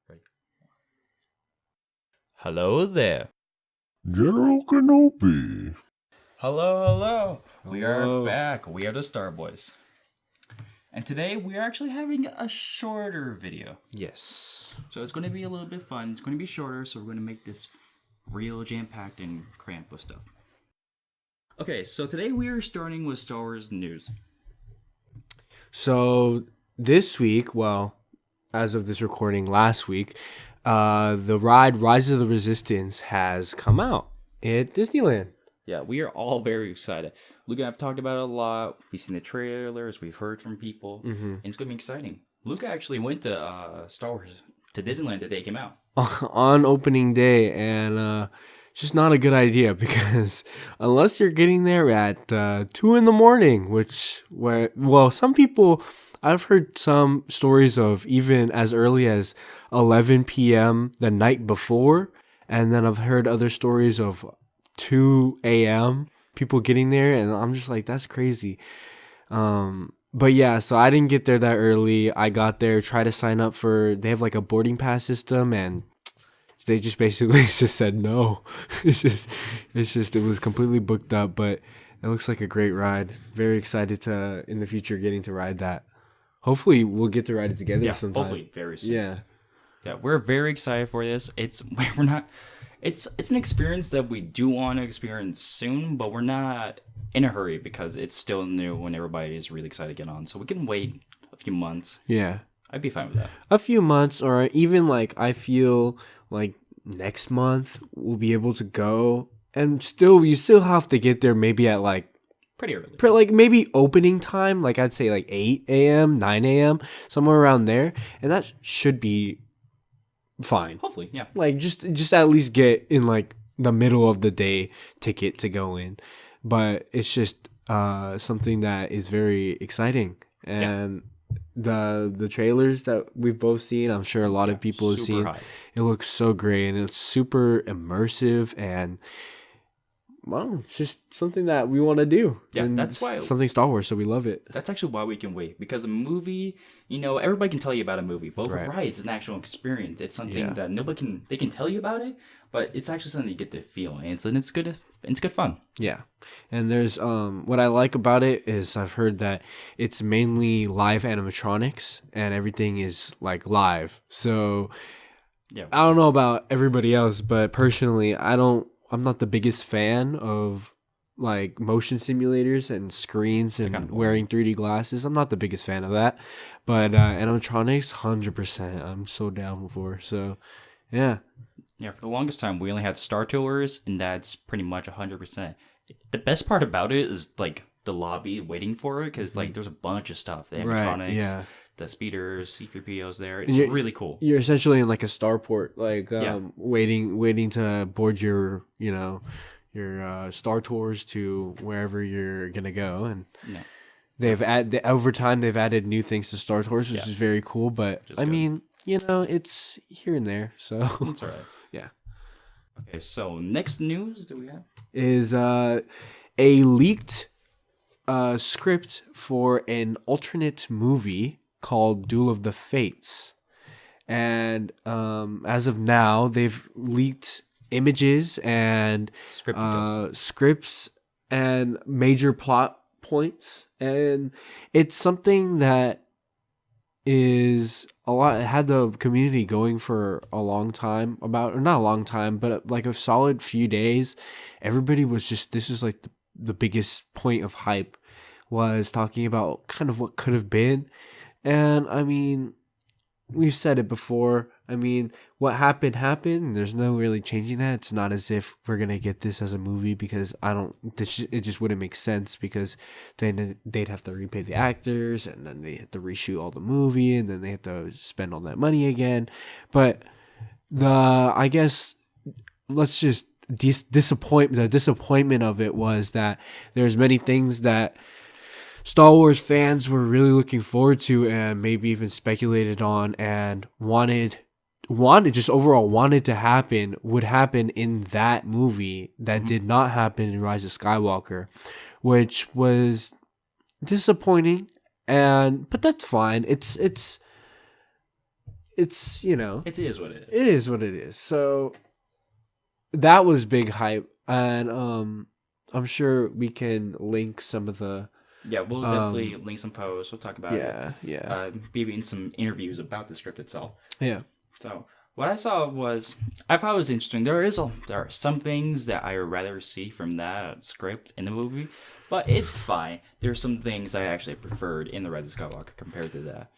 Ready? Hello there. General Kenobi. Hello. We are Hello. back. We are the Star Boys. And today we are actually having a shorter video. Yes. So it's going to be a little bit fun. It's going to be shorter, so we're going to make this real jam-packed and cramped with stuff. Okay, so today we are starting with Star Wars news. So this week, well, as of this recording last week, the ride Rise of the Resistance has come out at Disneyland. Yeah, we are all very excited. Luke and I have talked about it a lot. We've seen the trailers. We've heard from people. And it's going to be exciting. Luke actually went to Star Wars, to Disneyland the day it came out. On opening day, and just not a good idea because unless you're getting there at 2 in the morning, some people, I've heard some stories of even as early as 11 p.m. the night before, and then I've heard other stories of 2 a.m. people getting there, and I'm just like, that's crazy. But yeah, so I didn't get there that early. I got there, tried to sign up they have like a boarding pass system, and they just basically just said no. It was completely booked up, but it looks like a great ride. Very excited to, in the future, getting to ride that. Hopefully we'll get to ride it together sometime. Hopefully very soon. Yeah, We're very excited for this. It's an experience that we do want to experience soon, but we're not in a hurry because it's still new and everybody is really excited to get on. So we can wait a few months. yeah. I'd be fine with that. A few months, or even like I feel like next month we'll be able to go, and you still have to get there maybe at like Pretty early. like maybe opening time, like I'd say like 8 a.m., 9 a.m., somewhere around there, and that should be fine. Hopefully, yeah. Like just at least get in like the middle of the day ticket to go in. But it's just something that is very exciting, and the trailers that we've both seen, I'm sure a lot of people have seen. Hype. It looks so great, and it's super immersive, and well, it's just something that we want to do. Yeah, and that's why- something Star Wars, so we love it. That's actually why we can wait, because a movie, everybody can tell you about a movie, but Right. right, it's an actual experience. It's something Yeah. that they can tell you about it, but it's actually something you get to feel, and it's good fun. Yeah. And there's what I like about it is I've heard that it's mainly live animatronics and everything is like live. So Yeah. I don't know about everybody else, but personally I'm not the biggest fan of like motion simulators and screens and kind of wearing 3D glasses. I'm not the biggest fan of that. But animatronics 100% I'm so down for. So yeah. Yeah, for the longest time, we only had Star Tours, and that's pretty much 100%. The best part about it is, like, the lobby waiting for it, because, like, there's a bunch of stuff. The animatronics, yeah. the speeders, C-3POs there. It's You're- really cool. You're essentially in like a starport, like Yeah. waiting to board your Star Tours to wherever you're gonna go, and Yeah. over time they've added new things to Star Tours, which Yeah. is very cool. But Which is I good. mean, it's here and there, so That's all right. yeah. Okay, so next news do we have? Is a leaked script for an alternate movie called Duel of the Fates. And as of now, they've leaked images and scripts and major plot points. And it's something that is a lot. It had the community going for a long time, or not a long time, but like a solid few days. Everybody was just, this is like the biggest point of hype, was talking about kind of what could have been. And I mean, we've said it before. I mean, what happened. There's no really changing that. It's not as if we're gonna get this as a movie, because it just wouldn't make sense, because then they'd have to repay the actors, and then they have to reshoot all the movie, and then they have to spend all that money again. But I guess let's just the disappointment of it was that there's many things that Star Wars fans were really looking forward to, and maybe even speculated on, and wanted to happen, would happen in that movie, that did not happen in Rise of Skywalker, which was disappointing. But that's fine. It's it's, you know, It is what it is. it is what it is. So that was big hype, and I'm sure we can link some of the Yeah, we'll definitely link some posts. We'll talk about it. yeah. Maybe in some interviews about the script itself. Yeah. So what I saw was, I thought it was interesting. There are some things that I would rather see from that script in the movie, but it's fine. There's some things I actually preferred in the Rise of Skywalker compared to that.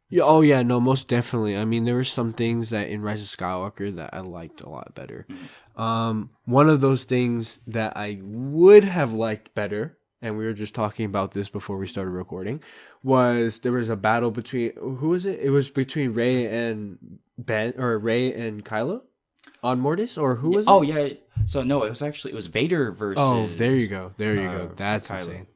Yeah, oh yeah, no, most definitely. I mean, there were some things that in Rise of Skywalker that I liked a lot better. One of those things that I would have liked better, and we were just talking about this before we started recording, was there was a battle between, who was it? It was between Rey and Rey and Kylo on Mortis, or who was it? Oh yeah. So no, it was Vader versus. Oh, there you go. There you go. That's Kylo. insane.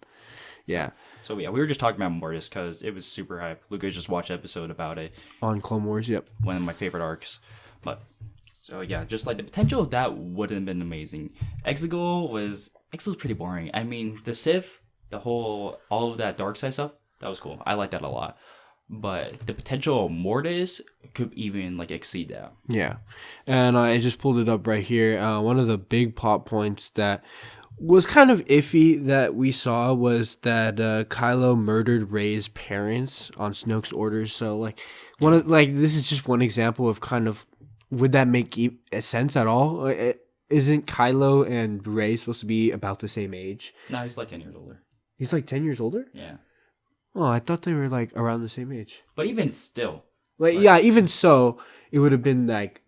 Yeah. So yeah, we were just talking about Mortis because it was super hype. Lucas just watched an episode about it. On Clone Wars, yep. One of my favorite arcs. But so yeah, just like the potential of that would have been amazing. Exegol was pretty boring. I mean, the Sith, all of that dark side stuff, that was cool. I like that a lot. But the potential of Mortis could even like exceed that. Yeah. And I just pulled it up right here. One of the big plot points that was kind of iffy that we saw was that Kylo murdered Rey's parents on Snoke's orders. So like this is just one example of kind of, would that make sense at all? Isn't Kylo and Rey supposed to be about the same age? No, he's like 10 years older. He's like 10 years older? Yeah. Oh, I thought they were like around the same age. But even still. Yeah, even so, it would have been like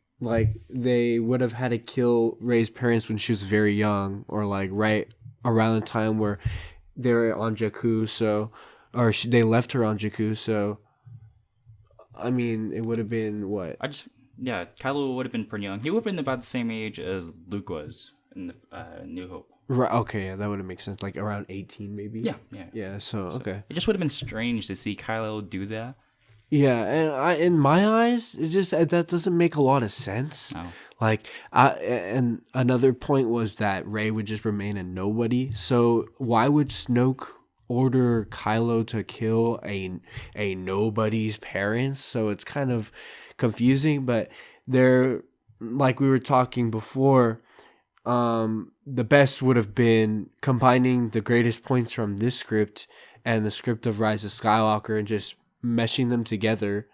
they would have had to kill Rey's parents when she was very young, or like right around the time where they were on Jakku. So, they left her on Jakku. So, I mean, it would have been what? Kylo would have been pretty young. He would have been about the same age as Luke was in the New Hope. Right. Okay. Yeah, that would have made sense. Like around 18, maybe. Yeah. So okay. It just would have been strange to see Kylo do that. Yeah, and in my eyes, it just that doesn't make a lot of sense. No. Like, and another point was that Rey would just remain a nobody. So why would Snoke order Kylo to kill a nobody's parents? So it's kind of confusing. But they're, like we were talking before, the best would have been combining the greatest points from this script and the script of Rise of Skywalker and just meshing them together,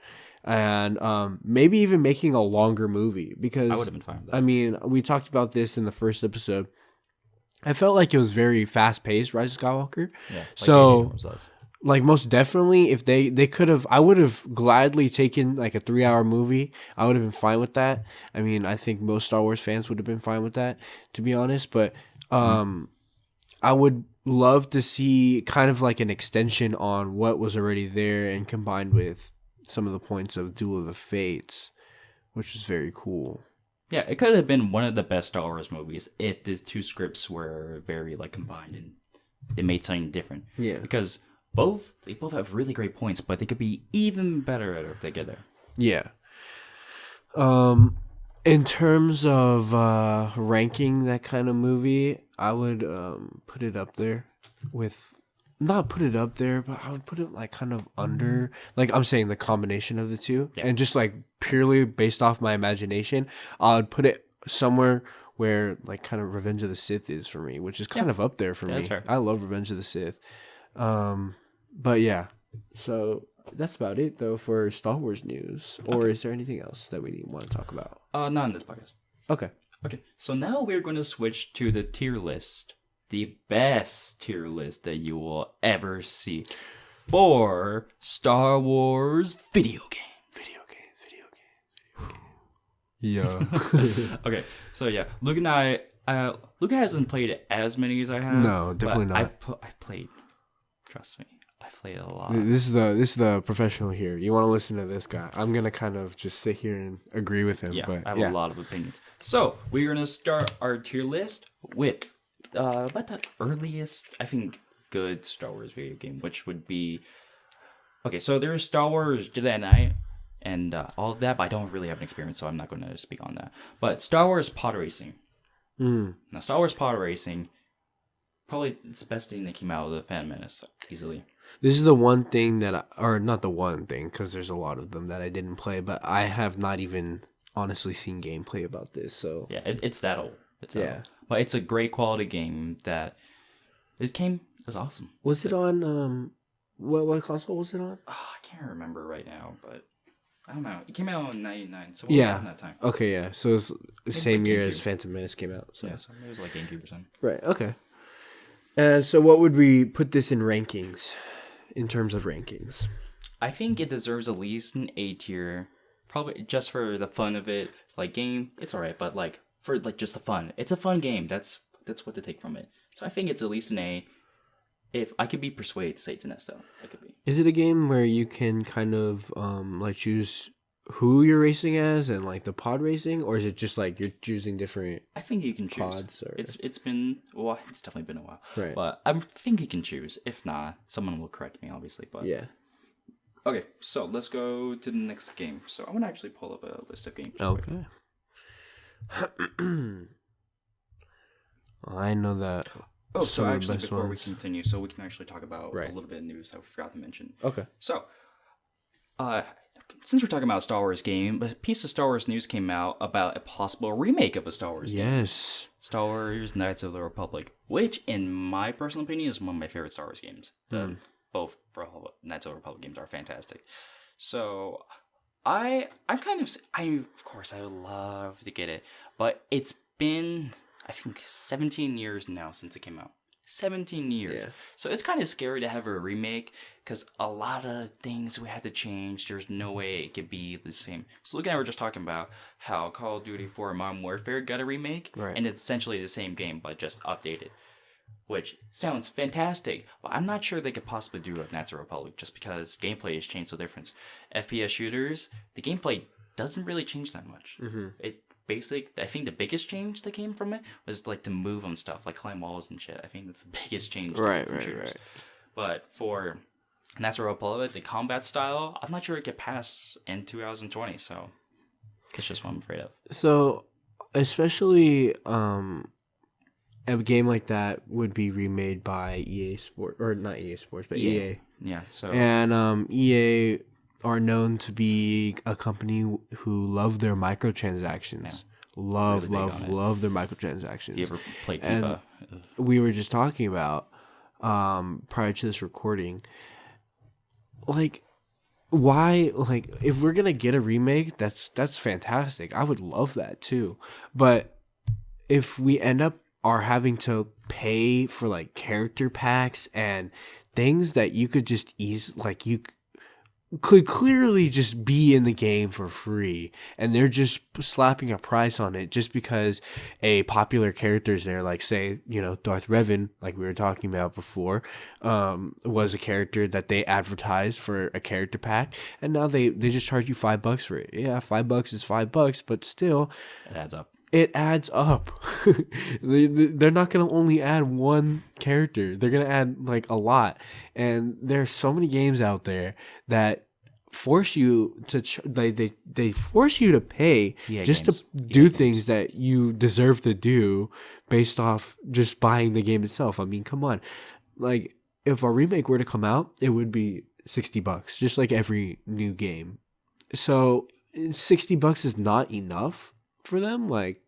and maybe even making a longer movie, because I would have been fine with that. I mean, we talked about this in the first episode. I felt like it was very fast paced, Rise of Skywalker. Yeah. Like so like most definitely, if they could have, I would have gladly taken like a 3-hour movie. I would have been fine with that. I mean, I think most Star Wars fans would have been fine with that, to be honest. But I would love to see kind of like an extension on what was already there and combined with some of the points of Duel of the Fates, which is very cool. Yeah, it could have been one of the best Star Wars movies if the two scripts were very like combined and they made something different. Yeah. Because they both have really great points, but they could be even better if they get there. Yeah. In terms of ranking that kind of movie, I would put it up there with, not put it up there, but I would put it like kind of under, like I'm saying the combination of the two. Yeah. And just like purely based off my imagination, I would put it somewhere where like kind of Revenge of the Sith is for me, which is kind of up there for me. That's fair. I love Revenge of the Sith. But yeah, so that's about it though for Star Wars news. Or is there anything else that we want to talk about? Not in this podcast. Okay. So now we're going to switch to the tier list. The best tier list that you will ever see for Star Wars video games. Yeah. Okay, so yeah, Luke and I, Luke hasn't played as many as I have. No, definitely not. I played. Trust me, I played a lot. This is the professional here. You want to listen to this guy? I'm gonna kind of just sit here and agree with him. Yeah, but I have a lot of opinions. So we're gonna start our tier list with about the earliest, I think, good Star Wars video game, which would be so there's Star Wars Jedi Knight and all of that, but I don't really have an experience, so I'm not going to speak on that. But Star Wars Pod Racing. Now, Star Wars Pod Racing, probably it's the best thing that came out of the Phantom Menace, easily. This is the one thing or not the one thing, because there's a lot of them that I didn't play, but I have not even honestly seen gameplay about this. So Yeah, it's that old. It's that Yeah. old. But it's a great quality game that it was awesome. was it on what console was it on? Oh, I can't remember right now, but I don't know. It came out in '99, so Yeah. in that time. Okay, yeah. So it's the same like year GameCube. as Phantom Menace came out. So Yeah, so it was like GameCube or something. right. Okay. And so what would we put this in rankings? In terms of rankings, I think it deserves at least an A tier, probably just for the fun of it. Like game, it's alright, but like for like just the fun, it's a fun game. That's what to take from it. So I think it's at least an A. If I could be persuaded to say it's an S, though, it could be. is it a game where you can kind of like choose who you're racing as and like the pod racing, or is it just like you're choosing different? I think you can choose. Pods or- It's been it's definitely been a while. Right. But I think you can choose. If not, someone will correct me, obviously. But Yeah. okay, so let's go to the next game. So I'm gonna actually pull up a list of games. Okay. I know that. Oh, so some of the actually, best before ones- we continue, so we can actually talk about Right. a little bit of news that we forgot to mention. Okay. So, since we're talking about a Star Wars game, a piece of Star Wars news came out about a possible remake of a Star Wars game. Yes. Star Wars Knights of the Republic, which, in my personal opinion, is one of my favorite Star Wars games. Both Knights of the Republic games are fantastic. So, of course, I would love to get it, but it's been, I think, 17 years now since it came out. 17 years. Yeah. So it's kind of scary to have a remake because a lot of things we have to change. There's no way it could be the same. So look at, we're just talking about how Call of Duty 4 Modern Warfare got a remake, Right. and it's essentially the same game but just updated, which sounds fantastic. But I'm not sure they could possibly do it with Knights of the Republic just because gameplay has changed so different. FPS shooters, the gameplay doesn't really change that much. Mm-hmm. I think the biggest change that came from it was like to move on stuff, like climb walls and shit. I think that's the biggest change. Right, from right, shooters. right. But for Knights of the Republic, the combat style, I'm not sure it could pass in 2020. So it's just what I'm afraid of. So, especially a game like that would be remade by EA Sport, or not EA Sports, but EA. Yeah. So And EA are known to be a company who love their microtransactions. Yeah. Love Really big on it. love their microtransactions. if you ever played And FIFA? we were just talking about prior to this recording, like, why, like, if we're gonna get a remake, that's fantastic. I would love that too. But if we end up are having to pay for like character packs and things that you could just you could clearly just be in the game for free, and they're just slapping a price on it just because a popular character is there, like, say, Darth Revan, like we were talking about before, was a character that they advertised for a character pack, and now they just charge you $5 for it. Yeah, $5 is $5, but still It adds up. it adds up. They're not going to only add one character. They're going to add like a lot. And there's so many games out there that force you to they force you to pay just to do things that you deserve to do based off just buying the game itself. I mean, come on. Like, if a remake were to come out, it would be $60, just like every new game. So $60 is not enough for them. Like,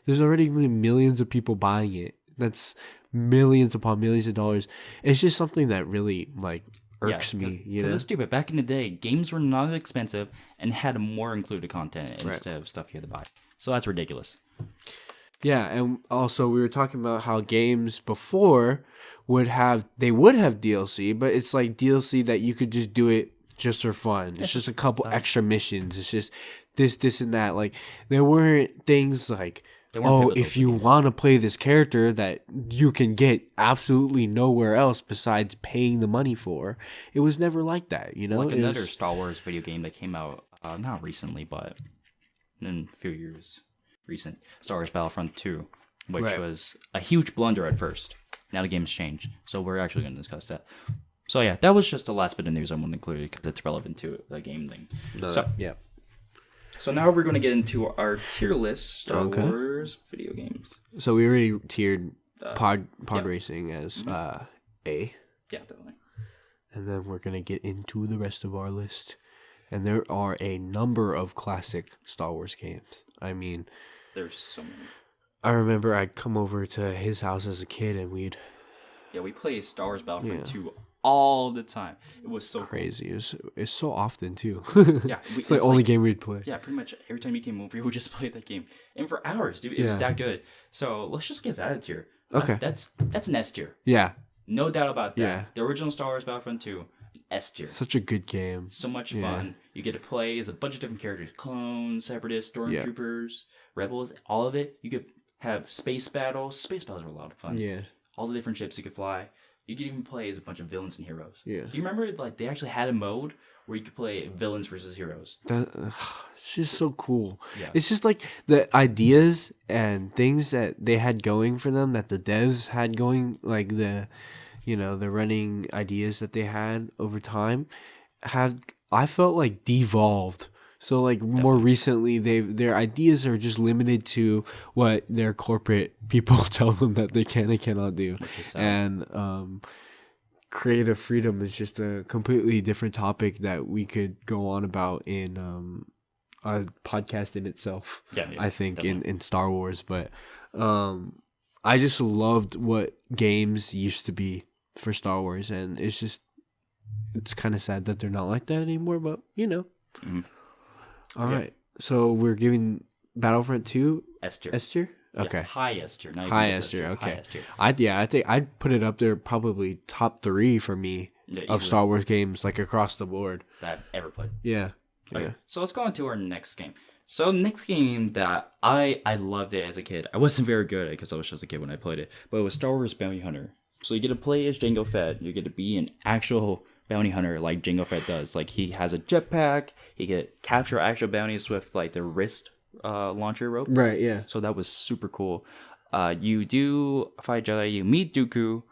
there's already millions of people buying it. That's millions upon millions of dollars. It's just something that really like irks me. It's stupid. Back in the day, games were not expensive and had more included content instead of stuff you had to buy. So that's ridiculous. Yeah, and also we were talking about how games before would have DLC, but it's like DLC that you could just do it just for fun. It's just a couple extra missions. It's just this and that. Like, there weren't things like, if you want to play this character that you can get absolutely nowhere else besides paying the money for. It was never like that, Like another Star Wars video game that came out, not recently, but in a few years recent, Star Wars Battlefront 2, which was a huge blunder at first. Now the game's changed, so we're actually going to discuss that. So yeah, that was just the last bit of news I wanted to include because it's relevant to the game thing. So now we're going to get into our tier list, Star Wars video games. So we already tiered pod racing as A. Yeah, definitely. and then we're gonna get into the rest of our list. And there are a number of classic Star Wars games. I mean, There's so many. I remember I'd come over to his house as a kid, and we'd We play Star Wars Battlefront Yeah. 2 all the time. It was so crazy. It's so often too. Yeah, it's the only game we'd play. Yeah, pretty much every time you came over, we would just play that game, and for hours, dude. It was Yeah. that good. So let's just give that a tier. Okay. That's an S tier, Yeah, no doubt about that. Yeah. The original Star Wars Battlefront 2, S tier. such a good game. So much Yeah. fun. You get to play as a bunch of different characters: clones, separatists, stormtroopers, rebels. All of it. You could have space battles. Space battles were a lot of fun. Yeah, All the different ships you could fly. You could even play as a bunch of villains and heroes. Yeah. Do you remember like they actually had a mode where you could play villains versus heroes? it's just so cool. Yeah. It's just like the ideas and things that they had going for them, that the devs had going, like the running ideas that they had over time, I felt like devolved. So like more recently, their ideas are just limited to what their corporate people tell them that they can and cannot do, and creative freedom is just a completely different topic that we could go on about in a podcast in itself. Yeah, I think definitely. in Star Wars, but I just loved what games used to be for Star Wars, and it's kind of sad that they're not like that anymore. But Mhm. All Yeah. right. So we're giving Battlefront 2 S tier. S tier. Yeah, Okay. high S tier. Not even High just S tier. High Okay. S tier. I think I'd put it up there, probably top 3 for me Yeah, of easily. Star Wars games, like across the board. That I've ever played. Yeah. Okay, Yeah. so let's go on to our next game. So next game that I loved it as a kid. I wasn't very good at it because I was just a kid when I played it, but it was Star Wars Bounty Hunter. So you get to play as Jango Fett. You get to be an actual bounty hunter like Jango Fett does. Like he has a jetpack. He can capture actual bounties with like the wrist launcher rope. Right. Yeah. So that was super cool. You do fight Jedi. You meet Dooku.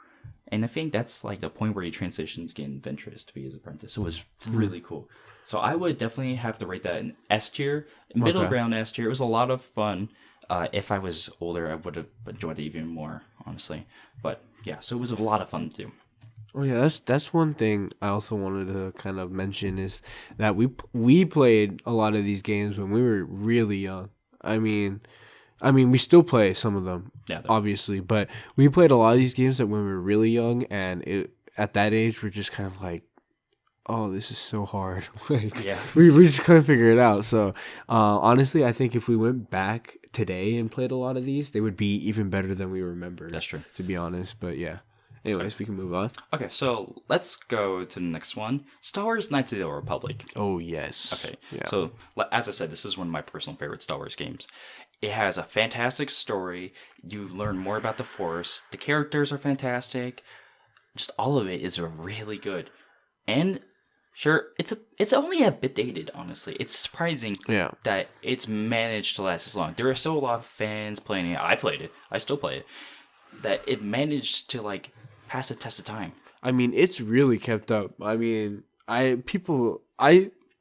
And I think that's like the point where he transitions getting Ventress to be his apprentice. It was really cool. So I would definitely have to rate that an S tier, middle ground S tier. It was a lot of fun. If I was older, I would have enjoyed it even more, honestly. But yeah, so it was a lot of fun to do. Oh yeah, that's one thing I also wanted to kind of mention is that we played a lot of these games when we were really young. I mean, we still play some of them, obviously, but we played a lot of these games that when we were really young, and at that age, we're just kind of like, oh, this is so hard. Like, Yeah. we just couldn't figure it out. So, honestly, I think if we went back today and played a lot of these, they would be even better than we remember. That's true. To be honest, but yeah. Anyways, we can move on. Okay, so let's go to the next one. Star Wars Knights of the Old Republic. Oh, yes. Okay, Yeah. so as I said, this is one of my personal favorite Star Wars games. It has a fantastic story. You learn more about the Force. The characters are fantastic. Just all of it is really good. And sure, it's only a bit dated, honestly. It's surprising that it's managed to last as long. There are still a lot of fans playing it. I played it. I still play it. That it managed to like pass the test of time. I mean, it's really kept up. I mean, I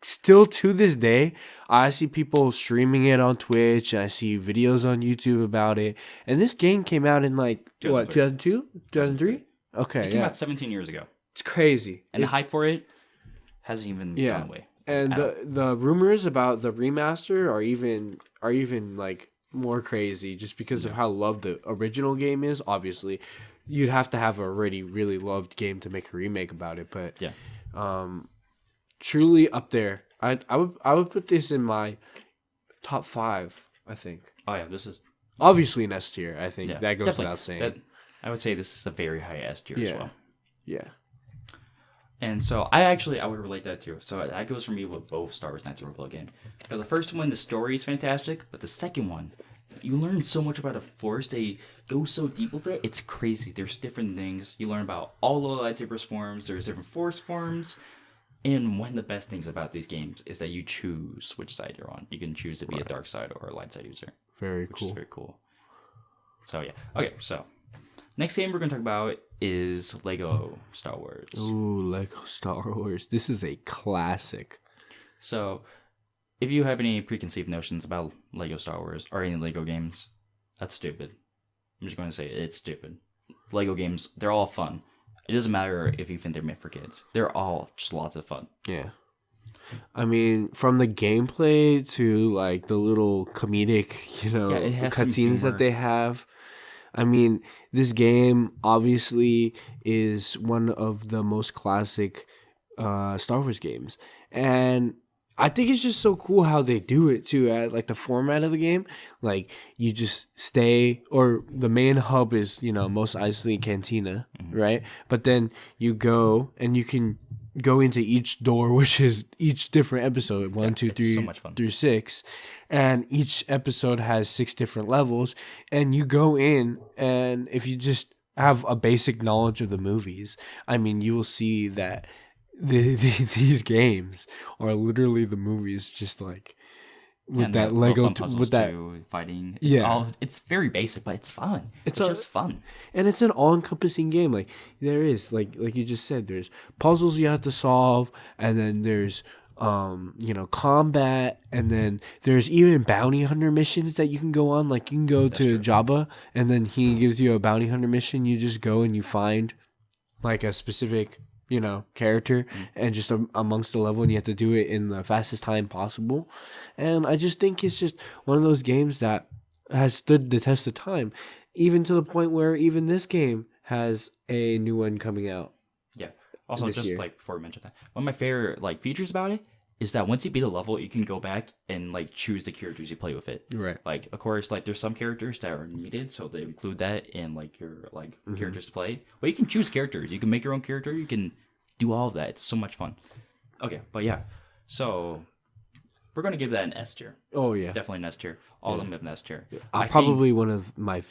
still to this day, I see people streaming it on Twitch. I see videos on YouTube about it. And this game came out in like, 2002? 2003? Okay, It came out 17 years ago. It's crazy. And the hype for it hasn't even gone away. And the rumors about the remaster are even like more crazy just because of how loved the original game is. Obviously, you'd have to have a already really loved game to make a remake about it, but truly up there. I would put this in my top 5, I think. Oh yeah, this is Obviously an S tier, I think. That goes definitely. without saying. I would say this is a very high S tier as well. Yeah. And so I would relate that too. So that goes for me with both Star Wars Knights of the Republic game. Because the first one, the story is fantastic, but the second one, you learn so much about the Force. They go so deep with it. It's crazy. There's different things. You learn about all the lightsabers forms. There's different Force forms. And one of the best things about these games is that you choose which side you're on. You can choose to be a dark side or a light side user. Which is very cool. So yeah. Okay, so next game we're going to talk about is Lego Star Wars. Ooh, Lego Star Wars. This is a classic. So, if you have any preconceived notions about Lego Star Wars or any Lego games, that's stupid. I'm just going to say it's stupid. Lego games, they're all fun. It doesn't matter if you think they're meant for kids. They're all just lots of fun. Yeah. I mean, from the gameplay to like the little comedic, It has some cutscenes humor. that they have. I mean, this game obviously is one of the most classic Star Wars games, and I think it's just so cool how they do it too. At like the format of the game, like you just stay, or the main hub is Mos Eisley Cantina, right? But then you go and you can go into each door, which is each different episode, one, two, it's three, so much fun. through 6, and each episode has 6 different levels, and you go in, and if you just have a basic knowledge of the movies, I mean, you will see that these games are literally the movies, just like with And that the Lego fun puzzles with that. too, fighting. Yeah. It's very basic, but it's fun. It's a- just fun. And it's an all-encompassing game. Like there is, like you just said, there's puzzles you have to solve, and then there's combat, and then there's even bounty hunter missions that you can go on. Like you can go to Jabba, and then he gives you a bounty hunter mission. You just go and you find like a specific character, and just amongst the level, and you have to do it in the fastest time possible. And I just think it's just one of those games that has stood the test of time, even to the point where even this game has a new one coming out. Yeah. Also, this just year. like before we mention that, one of my favorite like features about it is that once you beat a level, you can go back and like choose the characters you play with it. Right. Like, of course, like there's some characters that are needed, so they include that in like your like characters to play. But you can choose characters. You can make your own character. You can do all of that. It's so much fun. Okay, but yeah, so we're gonna give that an S tier. Oh yeah, Definitely an S tier. All of them have an S tier. I think probably one of my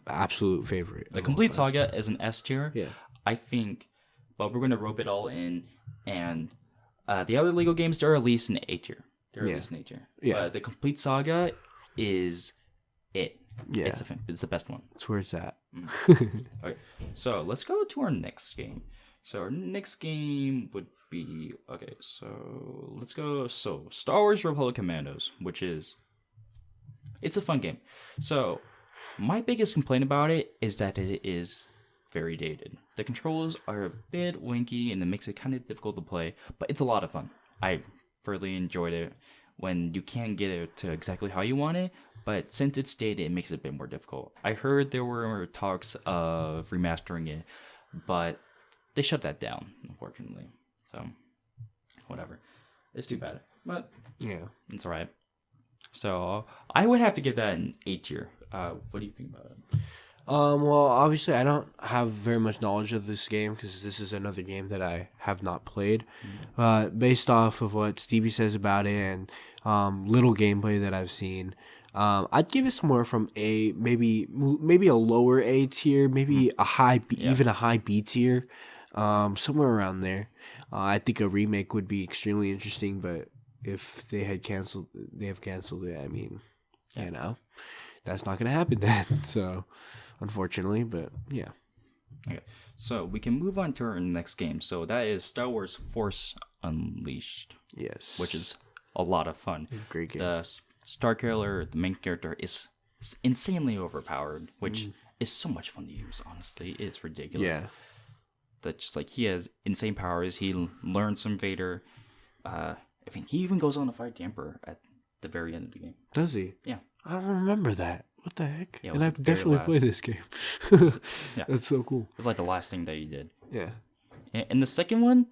absolute favorite. the complete saga is an S tier. Yeah. I think, but we're gonna rope it all in, and the other Lego games they're at least an A tier. They're at least an A tier. Yeah. But the complete saga is it. Yeah. It's the best one. That's where it's at. Okay, so let's go to our next game. So our next game would be okay. So let's go. So Star Wars Republic Commandos, which is it's a fun game. So my biggest complaint about it is that it is very dated. The controls are a bit winky and it makes it kind of difficult to play, but it's a lot of fun. I really enjoyed it when you can't get it to exactly how you want it, but since it's dated, it makes it a bit more difficult. I heard there were talks of remastering it, but they shut that down, unfortunately. So, whatever. It's too bad, but Yeah. it's alright. So, I would have to give that an A tier. What do you think about it? Well, obviously, I don't have very much knowledge of this game because this is another game that I have not played. Based off of what Stevie says about it and little gameplay that I've seen, I'd give it somewhere from a maybe a lower A tier, maybe a high B, even a high B tier, somewhere around there. I think a remake would be extremely interesting, but if they have canceled it. I mean, that's not gonna happen then. So, unfortunately, but yeah. Okay, so we can move on to our next game. So that is Star Wars Force Unleashed, Yes. which is a lot of fun. Great game. The Star Killer, the main character, is insanely overpowered, which is so much fun to use. Honestly, it's ridiculous. Yeah. That just like he has insane powers. He learns from Vader. I think he even goes on to fight the Emperor at the very end of the game. Does he? Yeah. I don't remember that. What the heck? Yeah, it and was I've the very definitely last. played this game. Yeah. That's so cool. It was like the last thing that he did. Yeah. And the second one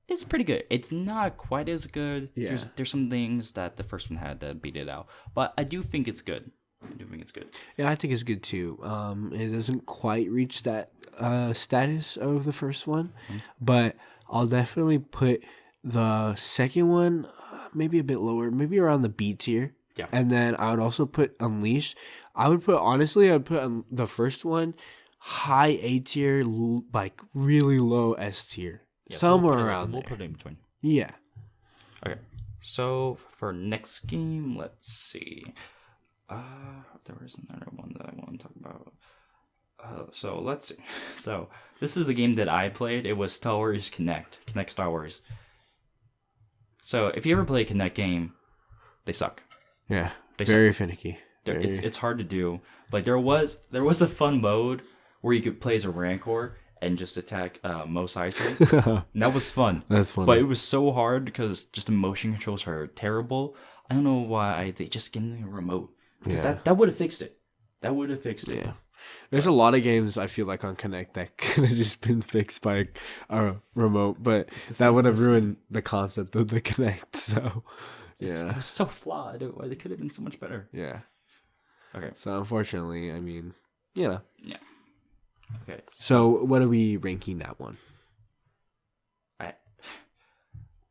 is pretty good. It's not quite as good. Yeah. There's some things that the first one had that beat it out. But I do think it's good. Yeah, I think it's good too. It doesn't quite reach that status of the first one, but I'll definitely put the second one maybe a bit lower, maybe around the B tier. Yeah. And then I would also put Unleashed. I'd put the first one high A tier, like really low S tier, Yeah, so somewhere around We'll there. put it in between. Yeah. Okay. So for next game, let's see. There was another one that I want to talk about. So let's see. So this is a game that I played. It was Star Wars Connect Star Wars. So if you ever play a Connect game, they suck. Yeah. They Very finicky. It's hard to do. Like there was a fun mode where you could play as a Rancor, and just attack Mos Eisley. And that was fun. That's funny. But it was so hard because just the motion controls are terrible. I don't know why they just gave me a remote. Because that would have fixed it. That would have fixed it. Yeah. There's a lot of games I feel like on Connect that could have just been fixed by a remote, but that would have ruined the concept of the Connect. So, It was so flawed. It could have been so much better. Yeah. Okay. So, unfortunately, I mean, Yeah. Okay. So, what are we ranking that one?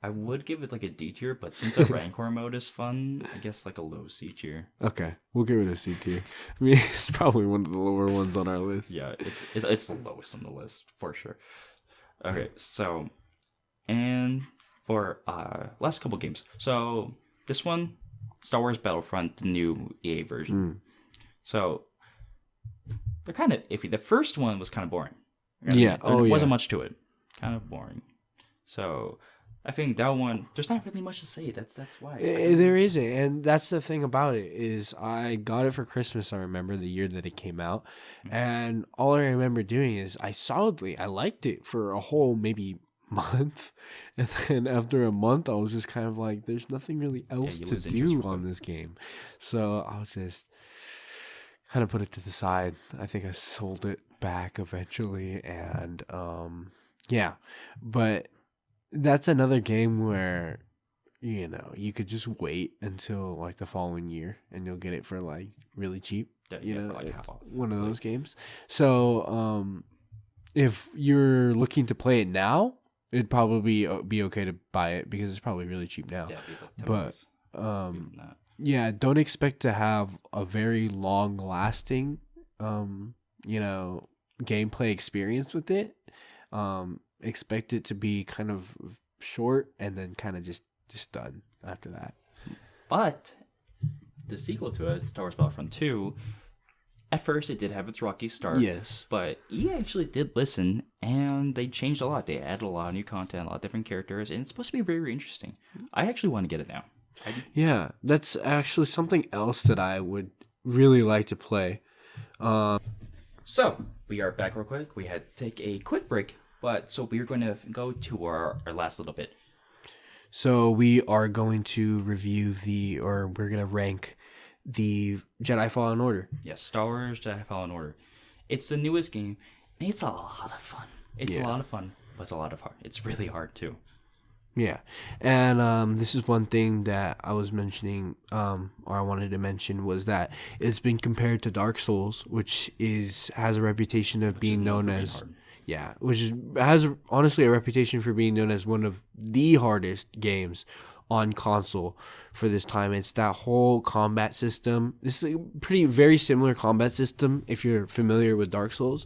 I would give it like a D tier, but since a Rancor mode is fun, I guess like a low C tier. Okay, we'll give it a C tier. I mean, it's probably one of the lower ones on our list. Yeah, it's the lowest on the list for sure. Okay, so and for last couple games. So this one, Star Wars Battlefront, the new EA version. So they're kind of iffy. The first one was kind of boring. Yeah. There wasn't much to it. Kind of boring. So I think that one, there's not really much to say. That's why. There isn't, and that's the thing about it is I got it for Christmas. I remember the year that it came out, and all I remember doing is I liked it for a whole maybe month, and then after a month I was just kind of like, there's nothing really else to do on this game, so I'll just kind of put it to the side. I think I sold it back eventually, and yeah, but that's another game where, you know, you could just wait until like the following year and you'll get it for like really cheap. For like half off. One of those games. So if you're looking to play it now, it'd probably be okay to buy it because it's probably really cheap now. Yeah, but yeah, don't expect to have a very long lasting gameplay experience with it. Expect it to be kind of short and then kind of just done after that. But the sequel to it, Star Wars Battlefront 2, at first it did have its rocky start. Yes. But EA actually did listen, and they changed a lot. They added a lot of new content, a lot of different characters, and it's supposed to be very, very interesting. I actually want to get it now. Yeah, that's actually something else that I would really like to play. So, we are back real quick. We had to take a quick break. But so we're going to go to our last little bit. So we are going to review we're going to rank the Jedi Fallen Order. Yes, Star Wars Jedi Fallen Order. It's the newest game, and it's a lot of fun. It's a lot of fun, but it's a lot of hard. It's really hard too. Yeah, and this is one thing that I was mentioning, or I wanted to mention, was that it's been compared to Dark Souls, which has a reputation of being known as hard. Yeah, has honestly a reputation for being known as one of the hardest games on console for this time. It's that whole combat system. It's a very similar combat system if you're familiar with Dark Souls.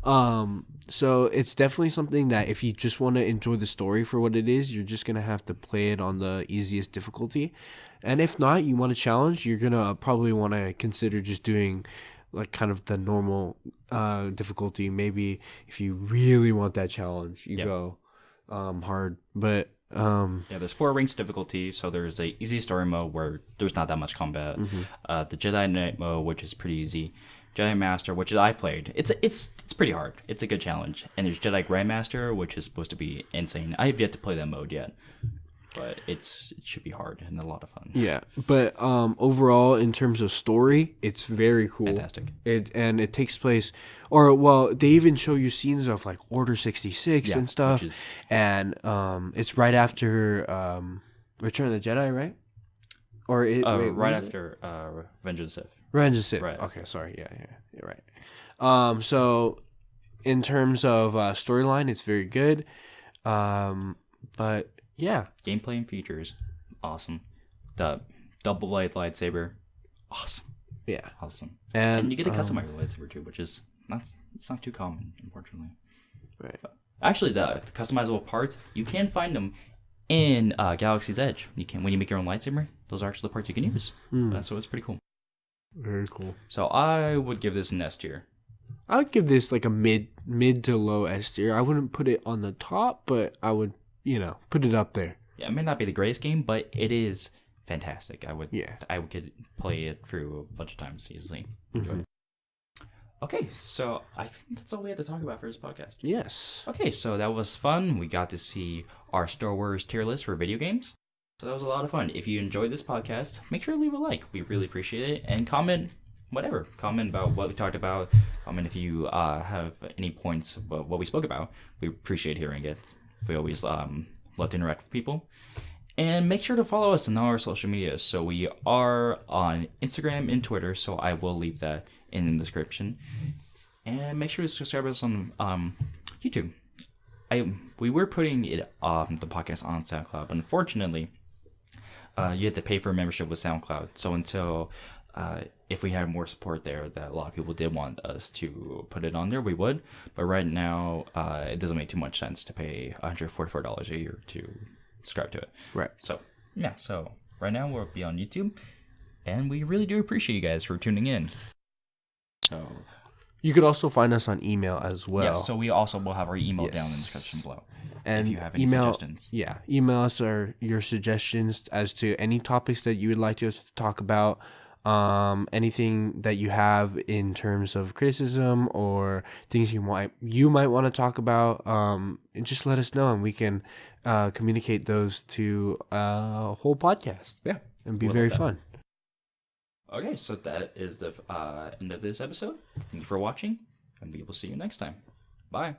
Yeah. So it's definitely something that if you just want to enjoy the story for what it is, you're just going to have to play it on the easiest difficulty. And if not, you want a challenge, you're going to probably want to consider just doing like kind of the normal difficulty. Maybe if you really want that challenge, you go hard. But there's 4 ranks of difficulty. So there's the easy story mode where there's not that much combat. The Jedi Knight mode, which is pretty easy. Jedi Master, which I played. It's pretty hard. It's a good challenge. And there's Jedi Grandmaster, which is supposed to be insane. I have yet to play that mode yet. But it should be hard and a lot of fun. Yeah, but overall, in terms of story, it's very cool. Fantastic. It takes place, they even show you scenes of like Order 66 and stuff, and it's right after Return of the Jedi, right? Or right after Revenge of the Sith. Revenge of the Sith. Right. Okay, sorry. Yeah, you're right. So in terms of storyline, it's very good, but. Yeah. Gameplay and features, awesome. The double blade lightsaber, awesome. Yeah. Awesome. And you get to customize your lightsaber too, which is not too common, unfortunately. Right. But actually, the customizable parts, you can find them in Galaxy's Edge. When you make your own lightsaber, those are actually the parts you can use. So it's pretty cool. Very cool. So I would give this an S tier. I would give this like a mid to low S tier. I wouldn't put it on the top, but I would put it up there. Yeah, it may not be the greatest game, but it is fantastic. I could play it through a bunch of times easily. Okay, so I think that's all we had to talk about for this podcast. Yes. Okay, so that was fun. We got to see our Star Wars tier list for video games. So that was a lot of fun. If you enjoyed this podcast, make sure to leave a like. We really appreciate it. And comment whatever. Comment about what we talked about. Comment if you have any points about what we spoke about. We appreciate hearing it. We always love to interact with people. And make sure to follow us on all our social media. So we are on Instagram and Twitter. So I will leave that in the description. And make sure to subscribe us on YouTube. We were putting it the podcast on SoundCloud, but unfortunately, you have to pay for a membership with SoundCloud. So until if we had more support there, that a lot of people did want us to put it on there, we would. But right now, it doesn't make too much sense to pay $144 a year to subscribe to it. Right. So yeah. So right now we'll be on YouTube, and we really do appreciate you guys for tuning in. So you could also find us on email as well. Yes, so we also will have our email down in the description below. And if you have any suggestions. Yeah, email us your suggestions as to any topics that you would like us to talk about. Anything that you have in terms of criticism or things you might want to talk about. And just let us know, and we can communicate those to a whole podcast. Yeah, and be very fun. Okay, so that is the end of this episode. Thank you for watching, and we will see you next time. Bye.